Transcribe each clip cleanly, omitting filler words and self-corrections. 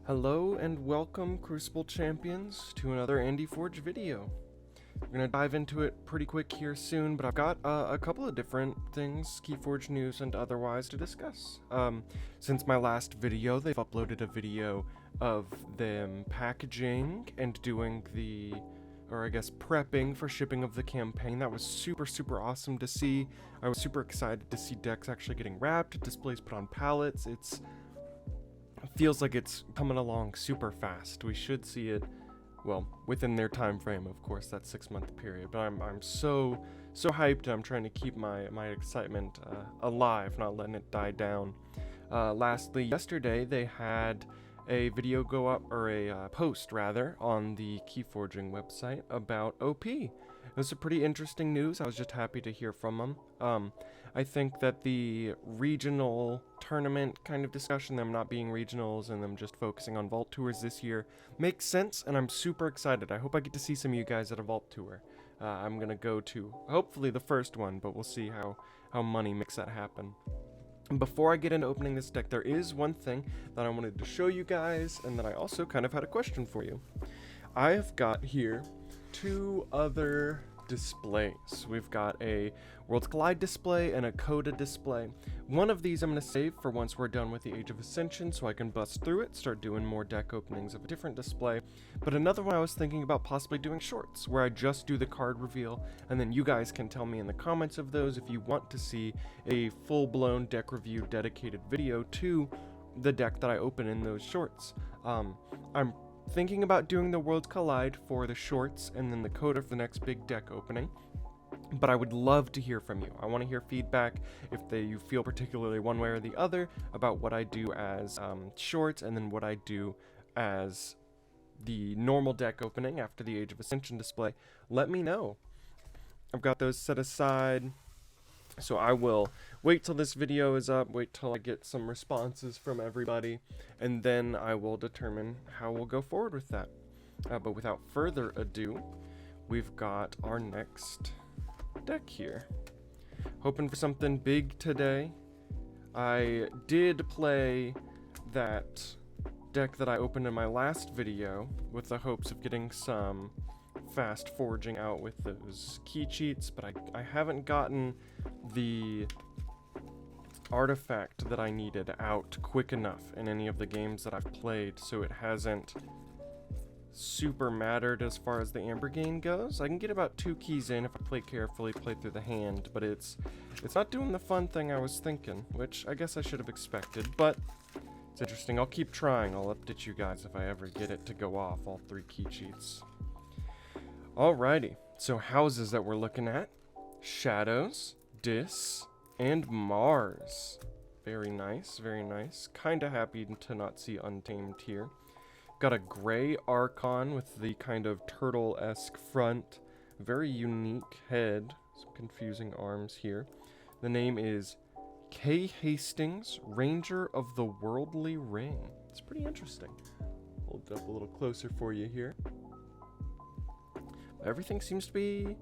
Hello and welcome, Crucible Champions, to another KeyForge video. We're going to dive into it pretty quick here soon, but I've got a couple of different things, KeyForge news and otherwise, to discuss. Since my last video, they've uploaded a video of them packaging and doing prepping for shipping of the campaign. That was super awesome to see. I was super excited to see decks actually getting wrapped, displays put on pallets. It feels like it's coming along super fast. We should see it, well, within their time frame, of course, that 6-month period. But I'm so hyped, and I'm trying to keep my excitement alive, not letting it die down. Lastly, yesterday they had a video go up, or a post rather, on the Keyforging website about OP. It was some pretty interesting news. I was just happy to hear from them. I think that the regional tournament kind of discussion, them not being regionals and them just focusing on Vault Tours this year, makes sense, and I'm super excited. I hope I get to see some of you guys at a Vault Tour. I'm going to go to, hopefully, the first one, but we'll see how money makes that happen. Before I get into opening this deck, there is one thing that I wanted to show you guys, and that I also kind of had a question for you. I've got here two other displays. We've got a Worlds Collide display and a Coda display. One of these I'm going to save for once we're done with the Age of Ascension, so I can bust through it, start doing more deck openings of a different display. But another one I was thinking about possibly doing shorts, where I just do the card reveal, and then you guys can tell me in the comments of those if you want to see a full-blown deck review dedicated video to the deck that I open in those shorts. I'm thinking about doing the Worlds Collide for the shorts and then the Coda for the next big deck opening. But I would love to hear from you. I want to hear feedback if you feel particularly one way or the other about what I do as shorts and then what I do as the normal deck opening after the Age of Ascension display. Let me know. I've got those set aside. So I will wait till this video is up, wait till I get some responses from everybody, and then I will determine how we'll go forward with that. But without further ado, we've got our next deck here. Hoping for something big today. I did play that deck that I opened in my last video with the hopes of getting some fast forging out with those key cheats, but I haven't gotten the artifact that I needed out quick enough in any of the games that I've played, so it hasn't super mattered as far as the amber gain goes. I can get about 2 keys in if I play carefully, play through the hand, but it's not doing the fun thing I was thinking, which I guess I should have expected, but it's interesting. I'll keep trying. I'll update you guys if I ever get it to go off, all 3 key cheats. Alrighty, so houses that we're looking at: Shadows, Dis, and Mars. Very nice, very nice. Kinda happy to not see Untamed here. Got a gray Archon with the kind of turtle-esque front. Very unique head. Some confusing arms here. The name is Hastings, Ranger of the Worldly Ring. It's pretty interesting. Hold it up a little closer for you here. Everything seems to be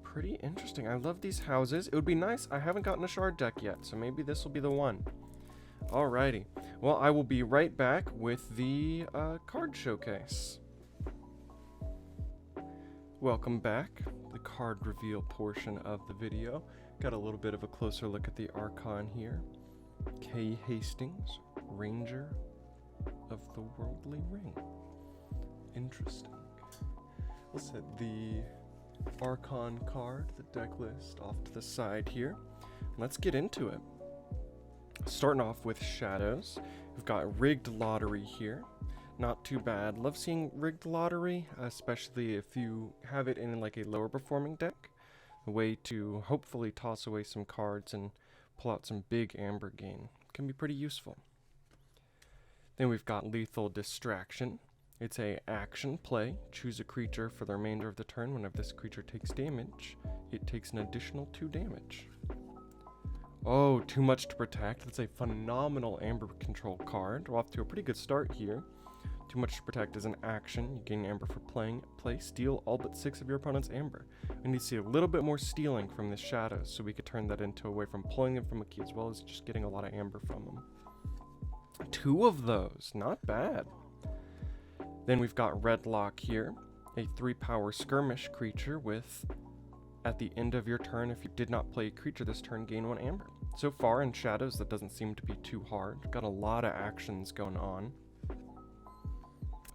pretty interesting. I love these houses. It would be nice. I haven't gotten a shard deck yet, so maybe this will be the one. Alrighty. Well, I will be right back with the card showcase. Welcome back. The card reveal portion of the video. Got a little bit of a closer look at the Archon here. K. Hastings, Ranger of the Worldly Ring. Interesting. We'll set the Archon card, the deck list, off to the side here. Let's get into it. Starting off with Shadows. We've got Rigged Lottery here. Not too bad. Love seeing Rigged Lottery, especially if you have it in like a lower performing deck. A way to hopefully toss away some cards and pull out some big amber gain. Can be pretty useful. Then we've got Lethal Distraction. It's a action play. Choose a creature for the remainder of the turn. Whenever this creature takes damage, it takes an additional 2 damage. Oh, Too Much to Protect. That's a phenomenal amber control card. We're off to a pretty good start here. Too Much to Protect is an action. You gain amber for playing. Play, steal all but 6 of your opponent's amber. We need to see a little bit more stealing from the Shadows, so we could turn that into a way from pulling them from a key as well as just getting a lot of amber from them. 2 of those, not bad. Then we've got Redlock here, a 3-power skirmish creature with, at the end of your turn, if you did not play a creature this turn, gain 1 amber. So far in Shadows, that doesn't seem to be too hard. Got a lot of actions going on.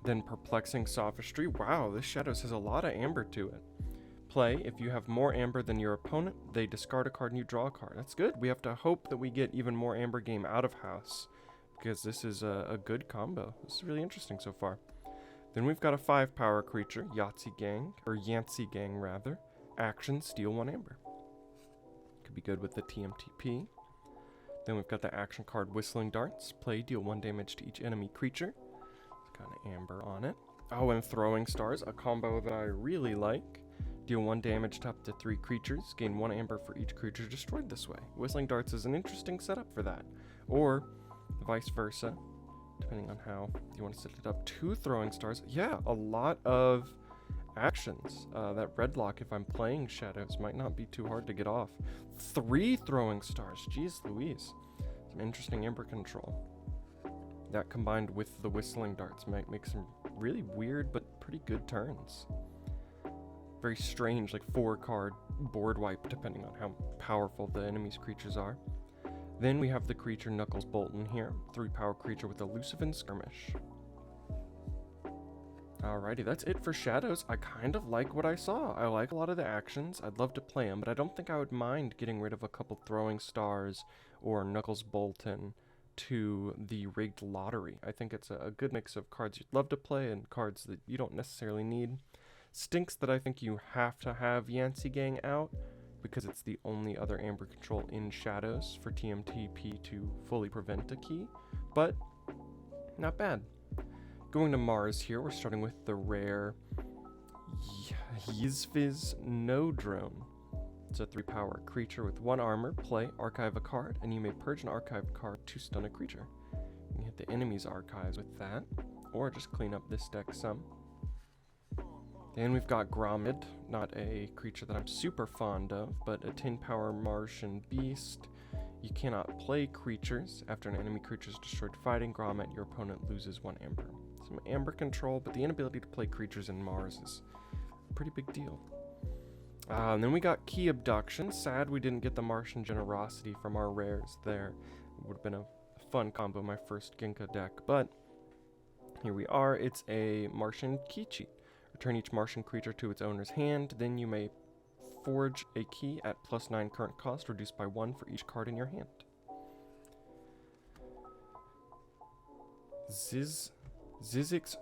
Then Perplexing Sophistry. Wow, this Shadows has a lot of amber to it. Play, if you have more amber than your opponent, they discard a card and you draw a card. That's good. We have to hope that we get even more amber game out of house, because this is a good combo. This is really interesting so far. Then we've got a 5-power creature, Yahtzee Gang, or Yancey Gang rather. Action, steal 1 amber. Could be good with the TMTP. Then we've got the action card Whistling Darts. Play, deal 1 damage to each enemy creature. It's got an amber on it. Oh, and Throwing Stars, a combo that I really like. Deal 1 damage to up to 3 creatures. Gain 1 amber for each creature destroyed this way. Whistling Darts is an interesting setup for that. Or vice versa, depending on how you want to set it up. 2 Throwing Stars. Yeah, a lot of actions. That Redlock, if I'm playing Shadows, might not be too hard to get off. 3 Throwing Stars. Jeez Louise. Some interesting amber control. That combined with the Whistling Darts might make some really weird but pretty good turns. Very strange, like 4-card board wipe depending on how powerful the enemy's creatures are. Then we have the creature Knuckles Bolton here, 3-power creature with Elusive and Skirmish. Alrighty, that's it for Shadows. I kind of like what I saw. I like a lot of the actions. I'd love to play them, but I don't think I would mind getting rid of a couple Throwing Stars or Knuckles Bolton to the Rigged Lottery. I think it's a good mix of cards you'd love to play and cards that you don't necessarily need. Stinks that I think you have to have Yancey Gang out, because it's the only other amber control in Shadows for TMTP to fully prevent a key, but not bad. Going to Mars here, we're starting with the rare Yizviz No Drone. It's a 3-power creature with 1 armor. Play, archive a card, and you may purge an archived card to stun a creature. You can hit the enemy's archives with that, or just clean up this deck some. Then we've got Gromid, not a creature that I'm super fond of, but a 10-power Martian beast. You cannot play creatures. After an enemy creature is destroyed fighting Gromid, your opponent loses 1 amber. Some amber control, but the inability to play creatures in Mars is a pretty big deal. And then we got Key Abduction. Sad we didn't get the Martian Generosity from our rares there. It would have been a fun combo in my first Ginka deck, but here we are. It's a Martian key cheat. Return each Martian creature to its owner's hand, then you may forge a key at +9 current cost, reduced by 1 for each card in your hand. Zizix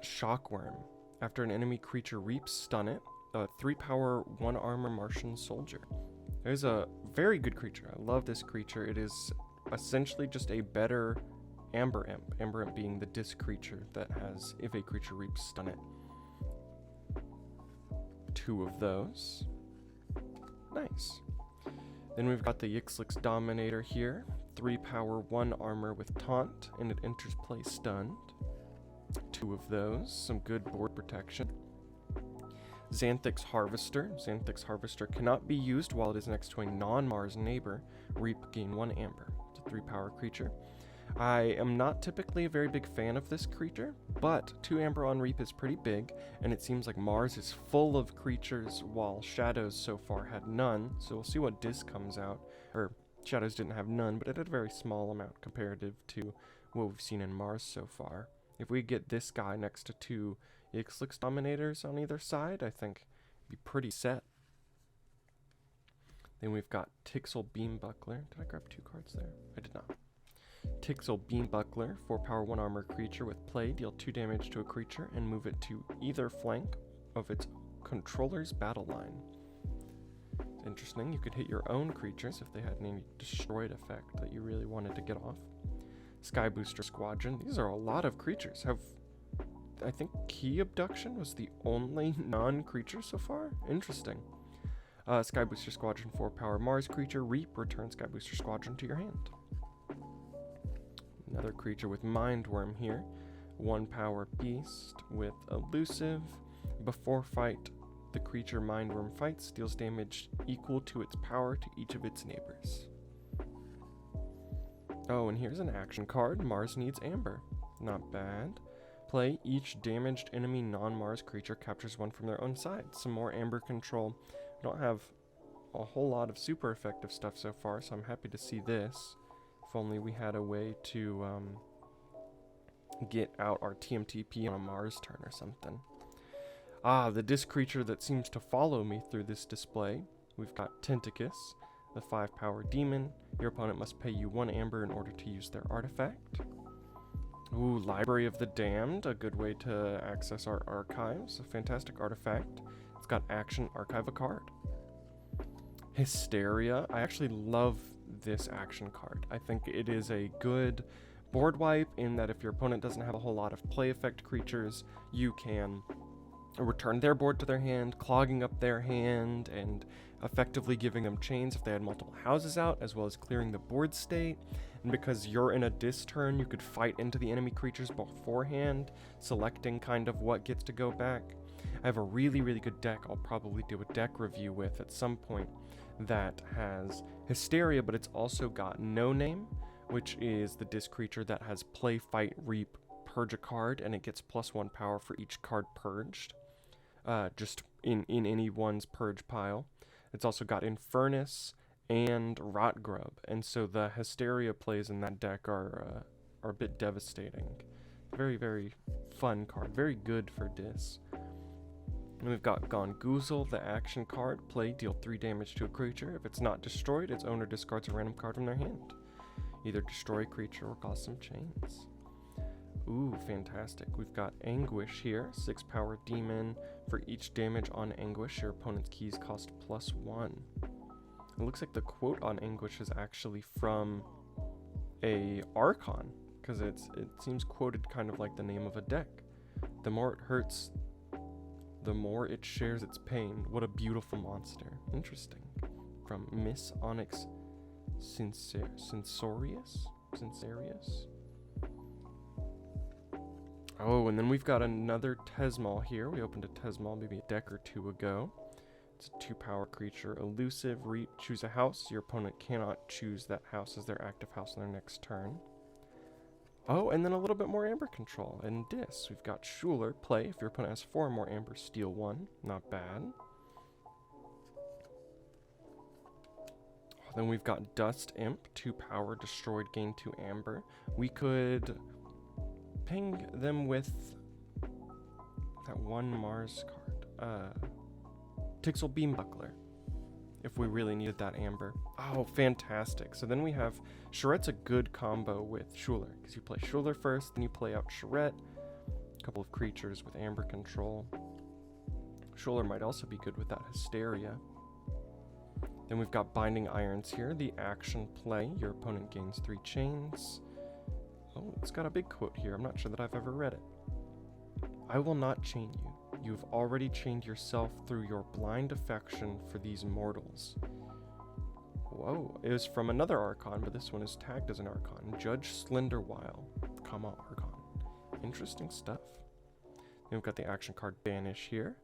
Shockworm. After an enemy creature reaps, stun it. 3-power, 1 armor Martian soldier. There's a very good creature. I love this creature. It is essentially just a better Amber Imp. Amber Imp being the disc creature that has, if a creature reaps, stun it. 2 of those. Nice. Then we've got the Yixlix Dominator here. 3-power, 1 armor with taunt, and it enters play stunned. 2 of those. Some good board protection. Xanthix Harvester. Xanthix Harvester cannot be used while it is next to a non-Mars neighbor. Reap, gain 1 amber. It's a 3-power creature. I am not typically a very big fan of this creature, but 2 amber on Reap is pretty big, and it seems like Mars is full of creatures while Shadows so far had none, so we'll see what disc comes out. Or, Shadows didn't have none, but it had a very small amount comparative to what we've seen in Mars so far. If we get this guy next to 2 Yixlix Dominators on either side, I think it'd be pretty set. Then we've got Tixel Beambuckler. Did I grab 2 cards there? I did not. Tixel Beambuckler, 4-power, 1 armor creature with play. Deal 2 damage to a creature and move it to either flank of its controller's battle line. It's interesting. You could hit your own creatures if they had any destroyed effect that you really wanted to get off. Sky Booster Squadron. These are a lot of creatures. I think Key Abduction was the only non-creature so far? Interesting. Sky Booster Squadron, 4-power Mars creature. Reap, return Sky Booster Squadron to your hand. Another creature with Mindworm here. 1-power beast with elusive. Before fight, the creature Mindworm fights deals damage equal to its power to each of its neighbors. Oh, and here's an action card. Mars needs Amber. Not bad. Play each damaged enemy non-Mars creature captures one from their own side. Some more Amber control. We don't have a whole lot of super effective stuff so far, so I'm happy to see this. If only we had a way to get out our TMTP on a Mars turn or something. Ah, the disc creature that seems to follow me through this display. We've got Tentacus, the 5-power demon. Your opponent must pay you 1 Amber in order to use their artifact. Ooh, Library of the Damned, a good way to access our archives. A fantastic artifact. It's got action, archive a card. Hysteria. I actually love this action card. I think it is a good board wipe in that if your opponent doesn't have a whole lot of play effect creatures, you can return their board to their hand, clogging up their hand, and effectively giving them chains if they had multiple houses out, as well as clearing the board state. And because you're in a dis turn, you could fight into the enemy creatures beforehand, selecting kind of what gets to go back. I have a really, really good deck I'll probably do a deck review with at some point that has Hysteria, but it's also got No Name, which is the disc creature that has play, fight, reap, purge a card, and it gets +1 power for each card purged, just in anyone's purge pile. It's also got Infernus and Rotgrub, and so the Hysteria plays in that deck are a bit devastating. Very, very fun card. Very good for dis. And we've got Gongoozle, the action card. Play, deal 3 damage to a creature. If it's not destroyed, its owner discards a random card from their hand. Either destroy a creature or cause some chains. Ooh, fantastic. We've got Anguish here, 6-power demon. For each damage on Anguish, your opponent's keys cost +1. It looks like the quote on Anguish is actually from a Archon, because it seems quoted kind of like the name of a deck. The more it hurts, the more it shares its pain. What a beautiful monster. Interesting. From Miss Onyx Censorius? Oh, and then we've got another Tesmal here. We opened a Tesmal maybe a deck or 2 ago. It's a 2-power creature. Elusive, reap, choose a house. Your opponent cannot choose that house as their active house on their next turn. Oh, and then a little bit more Amber control. And dis, we've got Schuler. Play. If your opponent has 4 or more Amber, steal 1. Not bad. Then we've got Dust Imp. 2-power, destroyed, gain 2 Amber. We could ping them with that 1 Mars card. Tixel Beambuckler, if we really needed that Amber. Oh, fantastic. So then we have Charette's a good combo with Schuler, because you play Schuler first, then you play out Charette, a couple of creatures with Amber control. Schuler might also be good with that Hysteria. Then we've got Binding Irons here, the action play. Your opponent gains 3 chains. Oh, it's got a big quote here. I'm not sure that I've ever read it. I will not chain you. You've already chained yourself through your blind affection for these mortals. Whoa, it was from another Archon, but this one is tagged as an Archon. Judge Slenderwile, Archon. Interesting stuff. Then we've got the action card Banish here.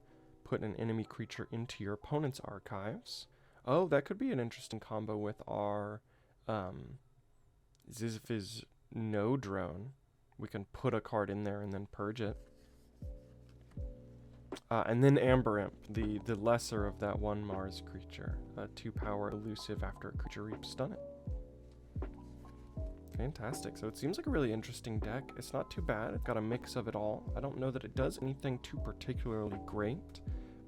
Put an enemy creature into your opponent's archives. Oh, that could be an interesting combo with our Zizfiz No Drone. We can put a card in there and then purge it. And then Amber Imp, the lesser of that 1 Mars creature. 2-power elusive after a creature reaps stun it. Fantastic. So it seems like a really interesting deck. It's not too bad. It's got a mix of it all. I don't know that it does anything too particularly great,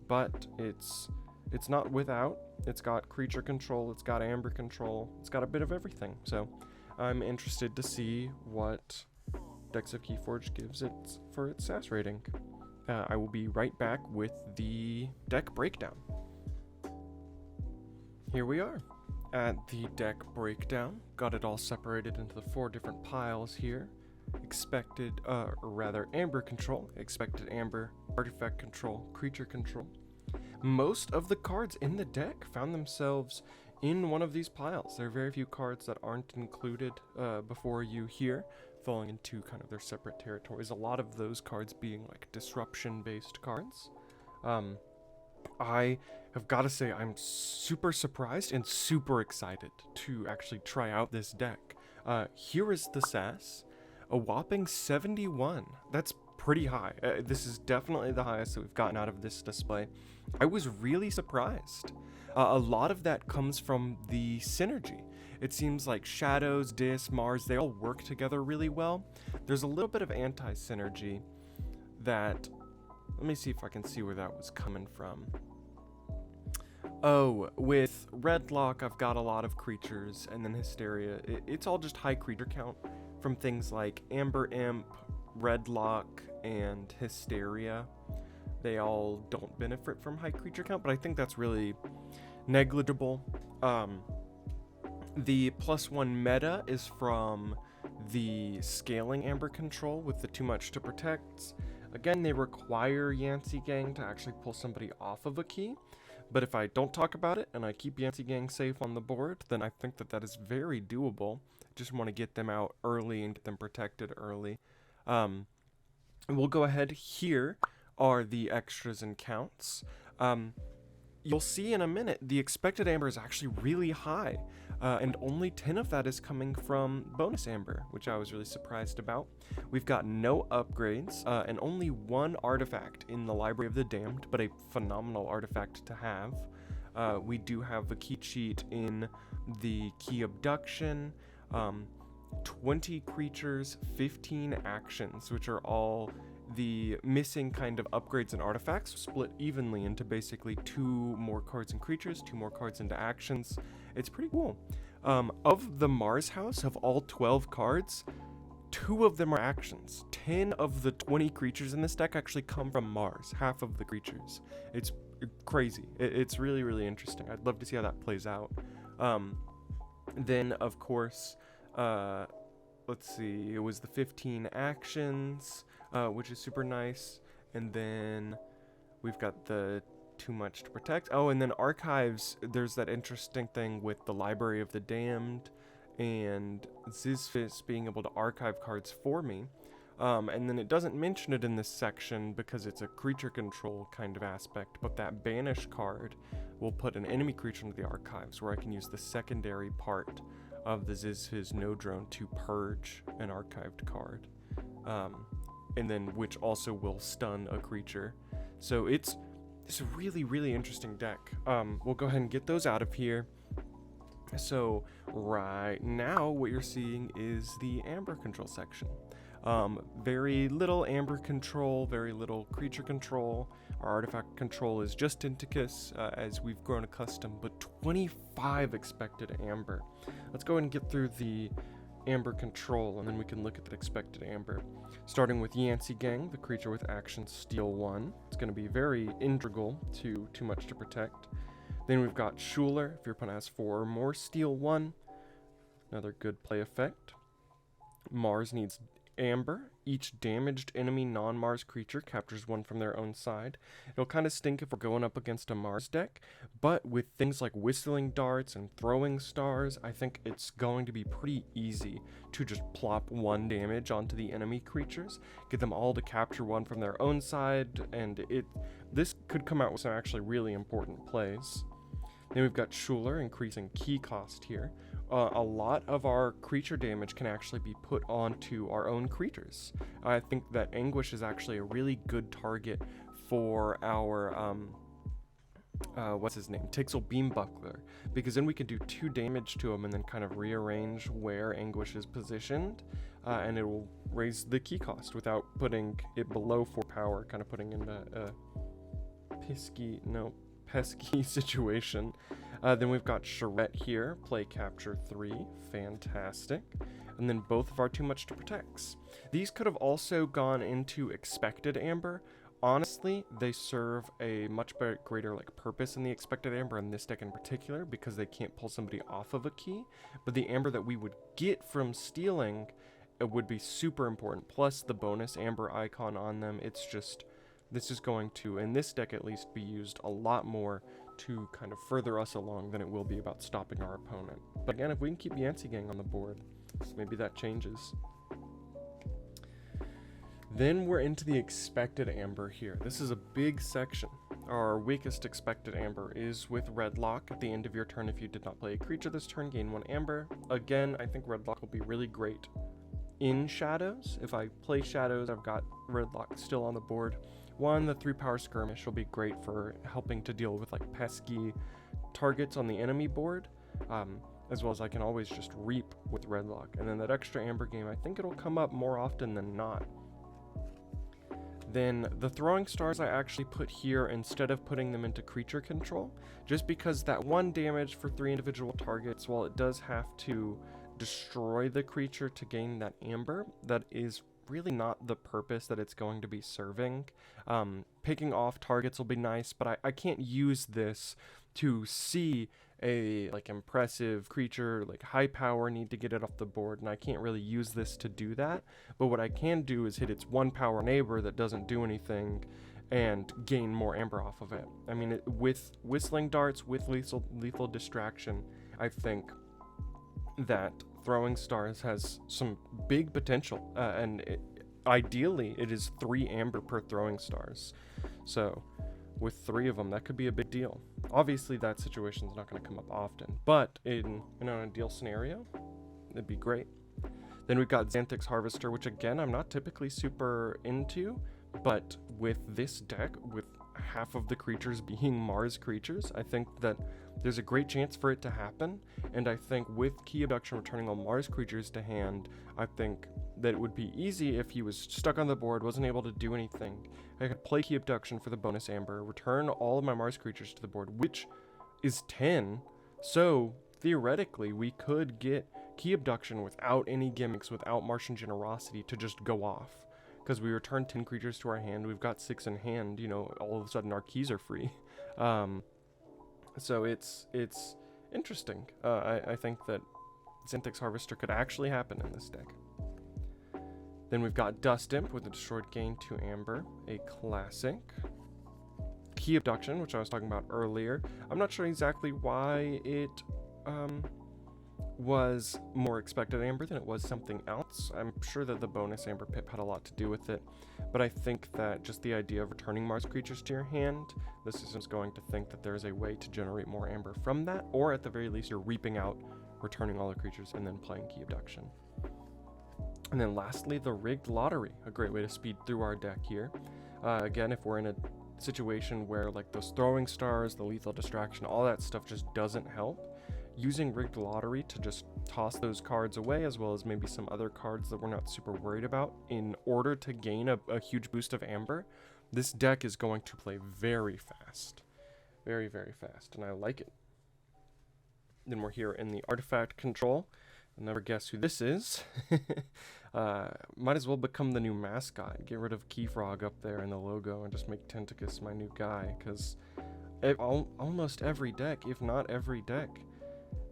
but it's not without. It's got creature control, it's got Amber control, it's got a bit of everything. So I'm interested to see what Decks of KeyForge gives it for its SAS rating. I will be right back with the deck breakdown. Here we are at the deck breakdown. Got it all separated into the 4 different piles here. Amber control, expected Amber, artifact control, creature control. Most of the cards in the deck found themselves in one of these piles. There are very few cards that aren't included before you here, falling into kind of their separate territories. A lot of those cards being like disruption-based cards. I have got to say I'm super surprised and super excited to actually try out this deck. Here is the sass, a whopping 71. That's pretty high. This is definitely the highest that we've gotten out of this display. I was really surprised. A lot of that comes from the synergy. It seems like Shadows, Dis, Mars, they all work together really well. There's a little bit of anti-synergy that, let me see if I can see where that was coming from. Oh, with Redlock, I've got a lot of creatures, and then Hysteria. It's all just high creature count from things like Amber Imp, Redlock, and Hysteria. They all don't benefit from high creature count, but I think that's really negligible. The +1 meta is from the scaling Amber control with the too much to protect. Again, they require Yancey Gang to actually pull somebody off of a key. But if I don't talk about it and I keep Yancey Gang safe on the board, then I think that that is very doable. Just want to get them out early and get them protected early. And we'll go ahead. Here are the extras and counts. You'll see in a minute the expected Amber is actually really high, and only 10 of that is coming from bonus Amber, which I was really surprised about. We've got no upgrades, and only one artifact in the Library of the Damned, but a phenomenal artifact to have. We do have a key cheat in the Key Abduction, 20 creatures, 15 actions, which are all the missing kind of upgrades and artifacts, split evenly into basically 2 more cards and creatures, 2 more cards into actions. It's pretty cool. Of the Mars house, of all 12 cards, 2 of them are actions. 10 of the 20 creatures in this deck actually come from Mars, half of the creatures. It's crazy. It's really, really interesting. I'd love to see how that plays out. Then, of course, let's see, it was the 15 actions, which is super nice. And then we've got the too much to protect. Oh, and then archives, there's that interesting thing with the Library of the Damned and Zizfis being able to archive cards for me. And then it doesn't mention it in this section because it's a creature control kind of aspect, but that banish card will put an enemy creature into the archives where I can use the secondary part of the Zizfis no drone to purge an archived card. And then which also will stun a creature. So it's a really, really interesting deck. We'll go ahead and get those out of here. So right now what you're seeing is the Amber control section. Very little Amber control, very little creature control. Our artifact control is just Inticus, as we've grown accustomed, but 25 expected Amber. Let's go ahead and get through the Amber control, and then we can look at the expected Amber. Starting with Yancey Gang, the creature with action Steal 1. It's going to be very integral to Too Much to Protect. Then we've got Schuler, if your opponent has 4 or more, Steal 1. Another good play effect. Mars needs Amber. Each damaged enemy non-Mars creature captures 1 from their own side. It'll kind of stink if we're going up against a Mars deck, but with things like Whistling Darts and Throwing Stars, I think it's going to be pretty easy to just plop 1 damage onto the enemy creatures, get them all to capture 1 from their own side, and this could come out with some actually really important plays. Then we've got Schuler, increasing key cost here. A lot of our creature damage can actually be put onto our own creatures. I think that Anguish is actually a really good target for our, what's his name? Tixel Beambuckler, because then we can do 2 damage to him and then kind of rearrange where Anguish is positioned, and it will raise the key cost without putting it below 4 power, kind of putting in a pesky situation. Then we've got Charette here, play capture 3, fantastic. And then both of our Too Much to Protects. These could have also gone into expected Amber. Honestly, they serve a much greater purpose in the expected Amber in this deck in particular, because they can't pull somebody off of a key. But the Amber that we would get from stealing, it would be super important. Plus the bonus Amber icon on them. It's just, this is going to, in this deck at least, be used a lot more to kind of further us along than it will be about stopping our opponent. But again, if we can keep Yancey Gang on the board, maybe that changes. Then we're into the expected Amber here. This is a big section. our weakest expected amber is with Redlock. At the end of your turn, if you did not play a creature this turn, gain 1 amber. Again, I think Redlock will be really great in Shadows. If I play Shadows, I've got Redlock still on the board. 1, the 3-power Skirmish will be great for helping to deal with like pesky targets on the enemy board, as well as I can always just reap with Redlock. And then that extra amber game, I think it'll come up more often than not. Then the throwing stars I actually put here instead of putting them into creature control, just because that 1 damage for 3 individual targets, while it does have to destroy the creature to gain that amber, that is really not the purpose that it's going to be serving. Picking off targets will be nice, but I can't use this to see a like impressive creature like high power need to get it off the board, and I can't really use this to do that. But what I can do is hit its 1 power neighbor that doesn't do anything and gain more amber off of it. I mean, with whistling darts, with lethal distraction, I think that throwing stars has some big potential, and ideally it is 3 amber per throwing stars. So with 3 of them, that could be a big deal. Obviously, that situation is not going to come up often, but in an ideal scenario, it'd be great. Then we've got Xanthix Harvester, which again, I'm not typically super into, but with this deck, with half of the creatures being Mars creatures, I think that there's a great chance for it to happen. And I think with Key Abduction returning all Mars creatures to hand, I think that it would be easy if he was stuck on the board, wasn't able to do anything. I could play Key Abduction for the bonus amber, return all of my Mars creatures to the board, which is 10. So theoretically, we could get Key Abduction without any gimmicks, without Martian Generosity, to just go off. Because we return 10 creatures to our hand, we've got 6 in hand, you know, all of a sudden our keys are free. So it's interesting. I think that Xanthix Harvester could actually happen in this deck. Then we've got Dust Imp with a destroyed gain 2 amber, a classic. Key Abduction, which I was talking about earlier. I'm not sure exactly why it was more expected amber than it was something else. I'm sure that the bonus amber pip had a lot to do with it, but I think that just the idea of returning Mars creatures to your hand, the system's going to think that there's a way to generate more amber from that, or at the very least you're reaping out, returning all the creatures, and then playing Key Abduction. And then lastly, the Rigged Lottery, a great way to speed through our deck here. Again, if we're in a situation where like those throwing stars, the lethal distraction, all that stuff just doesn't help, using Rigged Lottery to just toss those cards away, as well as maybe some other cards that we're not super worried about, in order to gain a huge boost of amber, this deck is going to play very fast. Very, very fast, and I like it. Then we're here in the artifact control. I'll never guess who this is. Might as well become the new mascot. Get rid of Keyfrog up there in the logo and just make Tentacus my new guy, because almost every deck, if not every deck,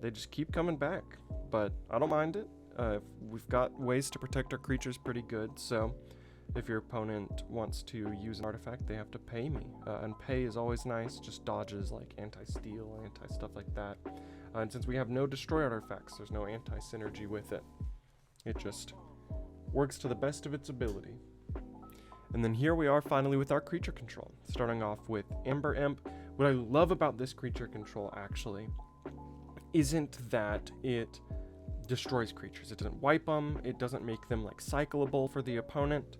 they just keep coming back. But I don't mind it. We've got ways to protect our creatures pretty good, so if your opponent wants to use an artifact, they have to pay me. And pay is always nice, just dodges like anti-steal, anti-stuff like that. And since we have no destroy artifacts, there's no anti-synergy with it. It just works to the best of its ability. And then here we are finally with our creature control. Starting off with Amber Imp. What I love about this creature control actually isn't that it destroys creatures. It doesn't wipe them. It doesn't make them like cyclable for the opponent.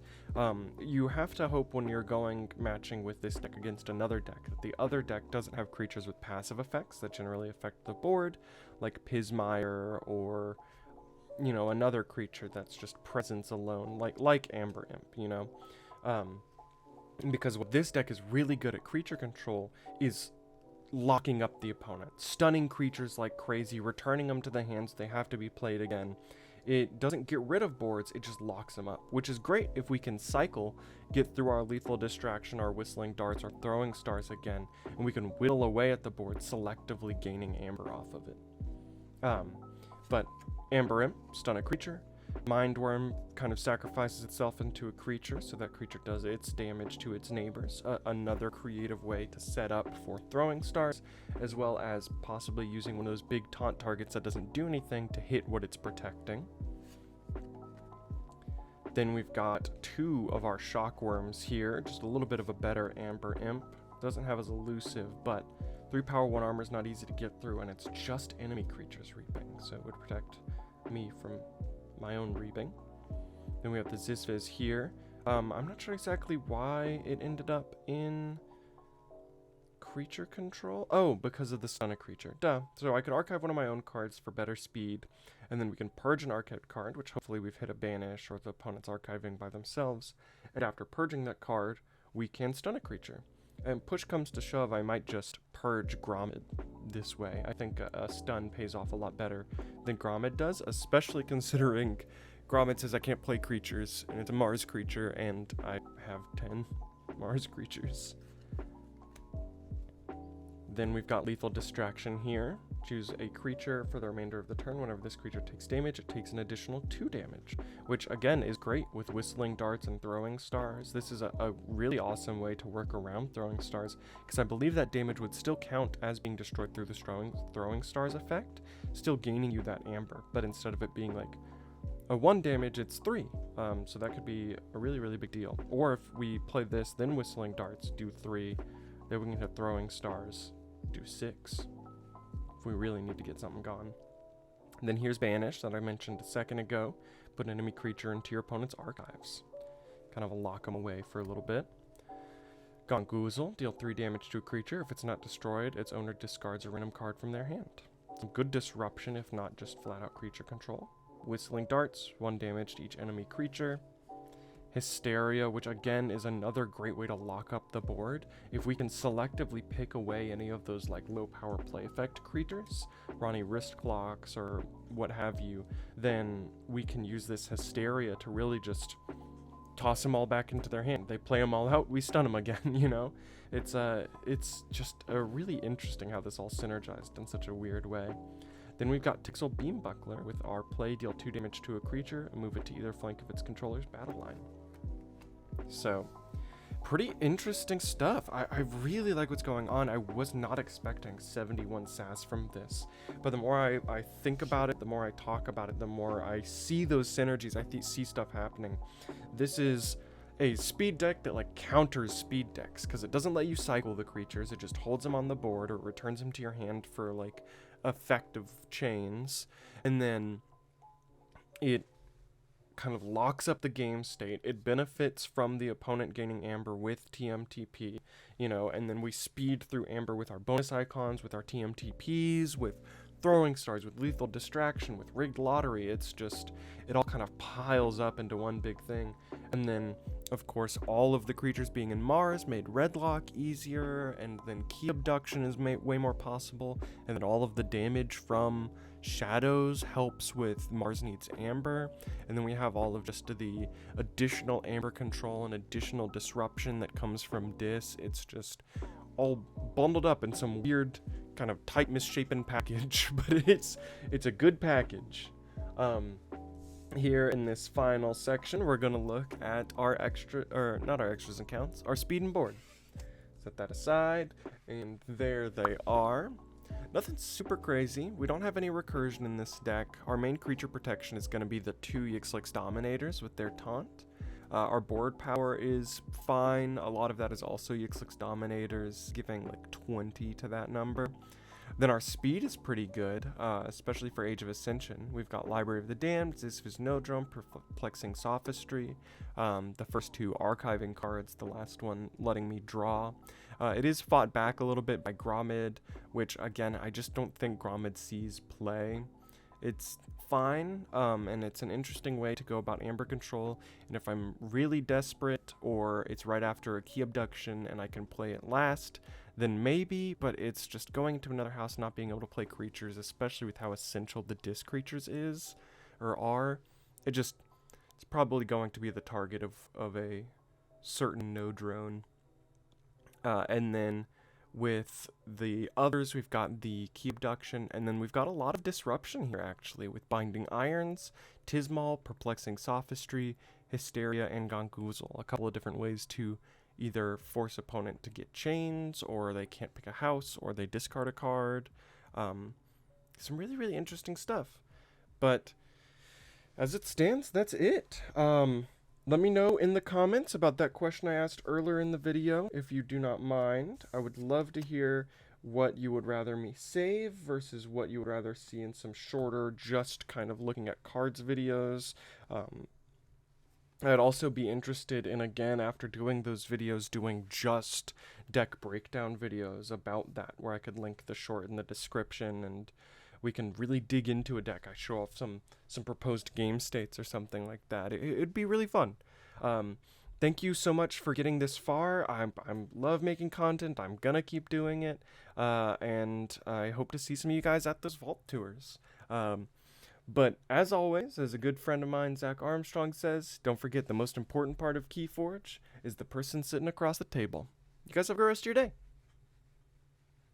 You have to hope when you're going matching with this deck against another deck that the other deck doesn't have creatures with passive effects that generally affect the board, like Pismire or, you know, another creature that's just presence alone, like Amber Imp, you know. Because what this deck is really good at creature control is locking up the opponent, stunning creatures like crazy, returning them to the hands, they have to be played again. It doesn't get rid of boards, it just locks them up, which is great if we can cycle, get through our lethal distraction, our whistling darts, our throwing stars again, and we can whittle away at the board, selectively gaining amber off of it. But Amber Imp, stun a creature. Mindworm kind of sacrifices itself into a creature, so that creature does its damage to its neighbors. Another creative way to set up for throwing stars, as well as possibly using one of those big taunt targets that doesn't do anything to hit what it's protecting. Then we've got 2 of our shockworms here, just a little bit of a better Amber Imp. doesn't have as elusive, but 3 power, 1 armor is not easy to get through, and it's just enemy creatures reaping, so it would protect me from my own reaping. Then we have the Zizviz here. I'm not sure exactly why it ended up in creature control. Oh, because of the stun a creature. Duh. So I could archive one of my own cards for better speed, and then we can purge an archived card, which hopefully we've hit a banish or the opponent's archiving by themselves. And after purging that card, we can stun a creature. And push comes to shove, I might just purge Grommet this way. I think a stun pays off a lot better than Grommet does, especially considering Grommet says I can't play creatures, and it's a Mars creature, and I have 10 Mars creatures. Then we've got Lethal Distraction here. Choose a creature for the remainder of the turn. Whenever this creature takes damage, it takes an additional 2 damage, which again is great with Whistling Darts and Throwing Stars. This is a really awesome way to work around Throwing Stars, because I believe that damage would still count as being destroyed through the Throwing Stars effect, still gaining you that amber, but instead of it being like a 1 damage, it's 3. So that could be a really, really big deal. Or if we play this, then Whistling Darts, do 3, then we can hit Throwing Stars, do 6. If we really need to get something gone. And then here's Banish that I mentioned a second ago. Put an enemy creature into your opponent's archives. Kind of lock them away for a little bit. Gongoozle, deal 3 damage to a creature. If it's not destroyed, its owner discards a random card from their hand. Some good disruption, if not just flat out creature control. Whistling Darts, 1 damage to each enemy creature. Hysteria, which again is another great way to lock up the board. If we can selectively pick away any of those like low power play effect creatures, Ronnie wrist clocks or what have you, then we can use this Hysteria to really just toss them all back into their hand. They play them all out, we stun them again, you know? It's just really interesting how this all synergized in such a weird way. Then we've got Tixel Beam Buckler. With our play, deal 2 damage to a creature and move it to either flank of its controller's battle line. So, pretty interesting stuff. I really like what's going on. I was not expecting 71 SAS from this. But the more I think about it, the more I talk about it, the more I see those synergies. I see stuff happening. This is a speed deck that like counters speed decks, because it doesn't let you cycle the creatures. It just holds them on the board or returns them to your hand for like effective chains, and then it kind of locks up the game state. It benefits from the opponent gaining amber with TMTP, you know, and then we speed through amber with our bonus icons, with our TMTPs, with Throwing Stars, with Lethal Distraction, with Rigged Lottery. It's just, it all kind of piles up into one big thing. And then, of course, all of the creatures being in Mars made Redlock easier, and then Key Abduction is way more possible, and then all of the damage from Shadows helps with Mars Needs Amber, and then we have all of just the additional Amber control and additional disruption that comes from Dis. It's just all bundled up in some weird kind of tight misshapen package, but it's a good package. Here in this final section, we're gonna look at our not our extras and counts, our speed and board. Set that aside, and there they are. Nothing super crazy. We don't have any recursion in this deck. Our main creature protection is going to be the 2 Yixlix Dominators with their taunt. Our board power is fine. A lot of that is also Yixlix Dominators, giving like 20 to that number. Then our speed is pretty good, especially for Age of Ascension. We've got Library of the Damned, Zizviz Nodrome, Perplexing Sophistry, the first 2 archiving cards, the last one letting me draw. It is fought back a little bit by Grommet, which again, I just don't think Grommet sees play. It's fine, and it's an interesting way to go about amber control, and if I'm really desperate, or it's right after a Key Abduction and I can play it last, then maybe, but it's just going to another house, not being able to play creatures, especially with how essential the disc creatures are. It's probably going to be the target of a certain no drone. And then with the others, we've got the Key Abduction, and then we've got a lot of disruption here, actually, with Binding Irons, Tismal, Perplexing Sophistry, Hysteria, and Gongoozle. A couple of different ways to either force opponent to get chains, or they can't pick a house, or they discard a card. Some really, really interesting stuff. But as it stands, that's it. Let me know in the comments about that question I asked earlier in the video, if you do not mind. I would love to hear what you would rather me save versus what you would rather see in some shorter, just kind of looking at cards videos. I'd also be interested in, again, after doing those videos, doing just deck breakdown videos about that, where I could link the short in the description and we can really dig into a deck. I show off some proposed game states or something like that. It'd be really fun. Thank you so much for getting this far. I love making content. I'm gonna keep doing it, and I hope to see some of you guys at those vault tours. But as always, as a good friend of mine, Zach Armstrong, says, don't forget the most important part of KeyForge is the person sitting across the table. You guys have a good rest of your day.